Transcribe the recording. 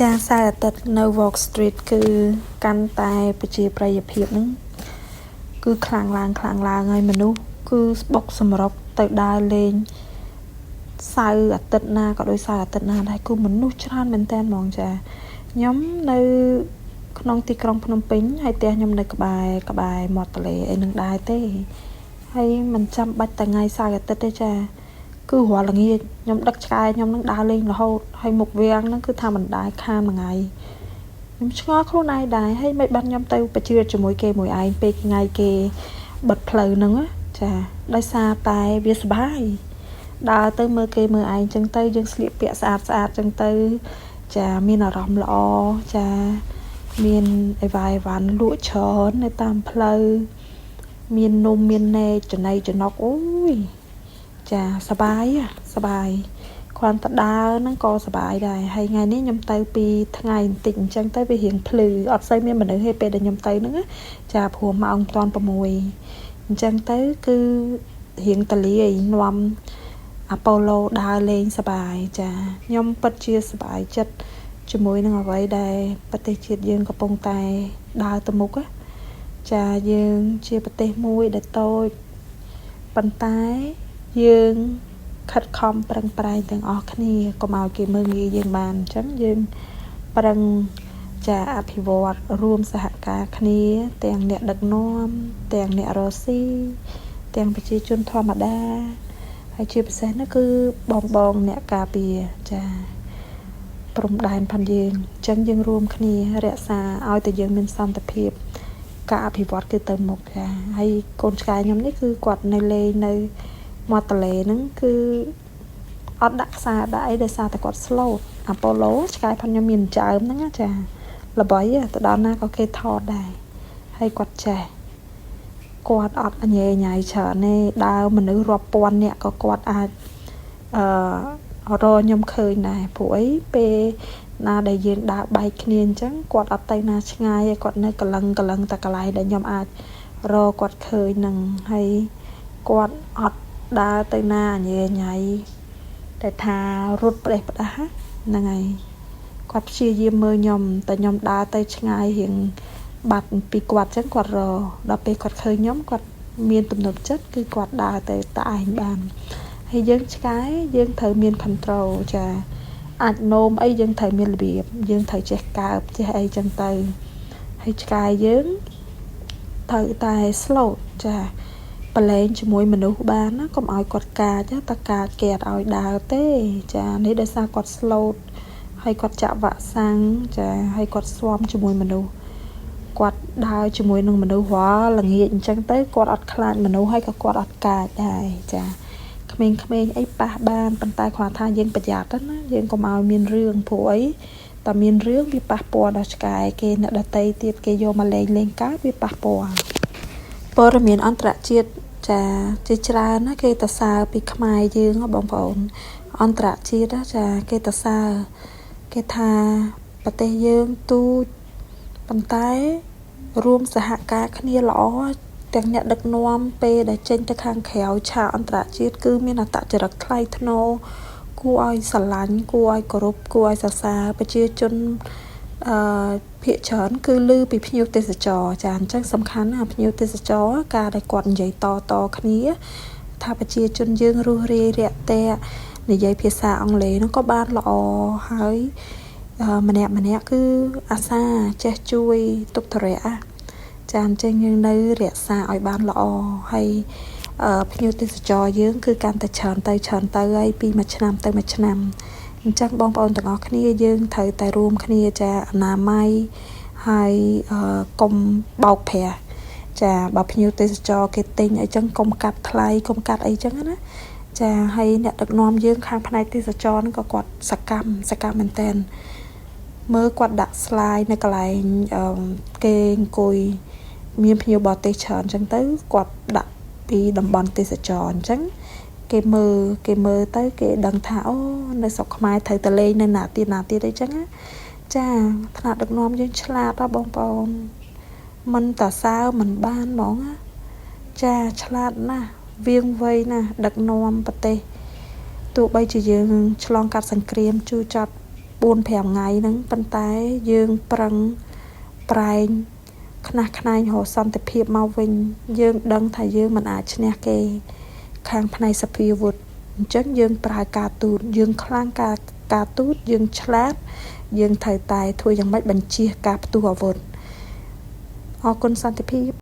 ចាសារអាទិត្យនៅ Walk Street គឺកាន់តែប្រជាប្រិយភាពហ្នឹងគឺខ្លាំងឡើងហើយមនុស្សគឺស្បុកសម្រុកទៅដើរលេងសៅរ៍អាទិត្យណាក៏ដោយសៅរ៍អាទិត្យណាដែរគឺមនុស្សច្រើនមែនតើហ្មងចាខ្ញុំនៅក្នុងទីក្រុងភ្នំពេញហើយផ្ទះខ្ញុំនៅក្បែរមាត់ទន្លេអីនឹងដែរទេហើយមិនចាំបាច់តែថ្ងៃសៅរ៍អាទិត្យទេចាគឺរាល់ល្ងាចខ្ញុំដឹកឆ្កែខ្ញុំនឹងដើរលេងរហូតហើយមុខវាំងហ្នឹងគឺថាមិនដែរខានមួយថ្ងៃខ្ញុំឆ្ងល់ខ្លួនឯងដែរហើយមិនបានខ្ញុំទៅបជាជាមួយគេមួយឯងពេលថ្ងៃគេបិទផ្លូវហ្នឹងចាដោយសារតែវាសបាយដើរទៅមើលគេមើលឯងចឹងទៅយើងស្លៀកពាក់ស្អាតចឹងទៅចាមានអារម្មណ៍ល្អចាមានអីវ៉ាន់លក់ច្រើននៅតាមផ្លូវមាននំមានណែចំណីចំណុកអូយចាសបាយគ្រាន់តែដើរហ្នឹងក៏សបាយដែរហើយថ្ងៃនេះខ្ញុំទៅពីថ្ងៃបន្តិចអញ្ចឹងទៅវារៀងភ្លឺអត់សូវមានមនុស្សទេពេលដែលខ្ញុំទៅហ្នឹងចាព្រោះម៉ោង7:06អញ្ចឹងទៅគឺរៀងតលាយនាំអាប៉ូឡូដើរលេងសបាយចាខ្ញុំពិតជាសបាយចិត្តជាមួយនឹងអ្វីដែលប្រទេសជាតិយើងកំពុងតែដើរទៅមុខចាយើងជាប្រទេសមួយដែលតូចប៉ុន្តែយើងខិតខំប្រឹងប្រែងទាំងអស់គ្នាកុំឲ្យគេមើលងាយយើងបានអញ្ចឹងយើងប្រឹងចាអភិវឌ្ឍរួមសហការគ្នាទាំងអ្នកដឹកនាំទាំងអ្នករស់ស៊ីទាំងប្រជាជនធម្មតាហើយជាពិសេសនោះគឺបងអ្នកការពារចាព្រំដែនផងយើងអញ្ចឹងយើងរួមគ្នារក្សាឲ្យតែយើងមានសន្តិភាពការអភិវឌ្ឍគឺទៅមុខចាហើយកូនឆ្កែខ្ញុំនេះគឺគាត់នៅលេងនៅមាត់ទន្លេហ្នឹងគឺអត់ដាក់ខ្សែដាក់អីដោយសារតែគាត់ស្លូតអាប៉ូឡូឆ្កែផងខ្ញុំមានចើមហ្នឹងចាល្បីទៅដល់ណាក៏គេថតដែរហើយគាត់ចេះគាត់អត់អញ៉េញ៉ៃច្រើនទេដើរមនុស្សរាប់ពាន់នាក់ក៏គាត់អាចរកខ្ញុំឃើញដែរព្រោះអីពេលណាដែលយើងដើរបែកគ្នាអញ្ចឹងគាត់អត់ទៅណាឆ្ងាយទេគាត់នៅកលឹងតែកន្លែងដែលខ្ញុំអាចរកគាត់ឃើញនឹងហើយគាត់អត់ដើរទៅណាអញ៉េញ៉ៃតែថារត់ផ្ដេសផ្ដាស់ហ្នឹងហើយគាត់ព្យាយាមមើលខ្ញុំតែខ្ញុំដើរទៅឆ្ងាយរៀងបាត់ពីគាត់ចឹងគាត់រដល់ពេលគាត់ឃើញខ្ញុំគាត់មានទំនុកចិត្តគឺគាត់ដើរទៅតែឯងបានហើយយើងឆ្កែយើងត្រូវមាន control ចាអាចនោមអីយើងត្រូវមានរបៀបយើងត្រូវចេះកើបចេះអីចឹងទៅហើយឆ្កែយើងត្រូវតែ slow ចាប្រឡែងជាមួយមនុស្សបានណាកុំឲ្យគាត់កាចតែកាចគេអត់ឲ្យដើរទេចានេះដោយសារគាត់ slow ហើយគាត់ចាក់វ៉ាក់សាំងចាហើយគាត់ស្វាមជាមួយមនុស្សគាត់ដើរជាមួយនឹងមនុស្សរាល់ល្ងាចអញ្ចឹងទៅគាត់អត់ខ្លាចមនុស្សហើយក៏គាត់អត់កាចដែរចាក្មេងៗអីប៉ះបានប៉ុន្តែគ្រាន់ថាយើងប្រយ័ត្នណាយើងកុំឲ្យមានរឿងព្រោះអីតែមានរឿងវាប៉ះពាល់ដល់ឆ្កែគេអ្នកដទៃទៀតគេយកមកលេងកើតវាប៉ះពាល់ព័ត៌មានអន្តរជាតិចាជាច្រើនណាគេទៅសើពីខ្មែរយើងបងប្អូនអន្តរជាតិចាគេទៅសើគេថាប្រទេសយើងទូចប៉ុន្តែរួមសហការគ្នាល្អទាំងអ្នកដឹកនាំពេលដែលចេញទៅខាងក្រៅឆាកអន្តរជាតិគឺមានអត្តចរិតថ្លៃថ្នូរគួរឲ្យស្រឡាញ់គួរឲ្យគោរពគួរឲ្យសរសើរប្រជាជនភាគច្រើនគឺឮពីភ្ញៀវទេសចរចាអញ្ចឹងសំខាន់ណាភ្ញៀវទេសចរការដែលគាត់និយាយតគ្នាថាប្រជាជនយើងរស់រាយរាក់ទាក់និយាយភាសាអង់គ្លេសនោះក៏បានល្អហើយម្នាក់គឺអាសាចេះជួយទុកធរៈចាអញ្ចឹងយើងនៅរក្សាឲ្យបានល្អហើយភ្ញៀវទេសចរយើងគឺកាន់តែច្រើនទៅហើយពីមួយឆ្នាំទៅមួយឆ្នាំអញ្ចឹងបងប្អូនទាំងអស់គ្នាយើងត្រូវតែរួមគ្នាចាអនាម័យហើយកុំបោកប្រាស់ចាបើភ្ញៀវទេសចរគេទិញអីចឹងកុំកាត់ថ្លៃកុំកាត់អីចឹងណាចាហើយអ្នកដឹកនាំយើងខាងផ្នែកទេសចរហ្នឹងក៏គាត់សកម្មមែនតើមើលគាត់ដាក់ slide នៅកន្លែងគេអង្គុយមានភ្ញៀវបរទេសច្រើនអញ្ចឹងទៅគាត់ដាក់ពីតំបន់ទេសចរអញ្ចឹងគេមើលទៅគេដឹងថាអូនៅស្រុកខ្មែរត្រូវទៅលេងនៅណាទៀតអីចឹងចាថ្នាក់ដឹកនាំយើងឆ្លាតបងប្អូនមិនតសើមិនបានហ្មងចាឆ្លាតណាស់វាងវៃណាស់ដឹកនាំប្រទេសទោះបីជាយើងឆ្លងកាត់សង្គ្រាមជូរចត់ 4-5 ថ្ងៃហ្នឹងប៉ុន្តែយើងប្រឹងប្រែងខ្នះខ្នែងរកសន្តិភាពមកវិញយើងដឹងថាយើងមិនអាចឈ្នះគេខាងផ្នែកសភាវុធអញ្ចឹងយើងប្រើការទូតយើងខ្លាំងការទូតយើងឆ្លាតយើងត្រូវតែធ្វើយ៉ាងម៉េចបញ្ជៀសការផ្ទុះអាវុធអរគុណសន្តិភាព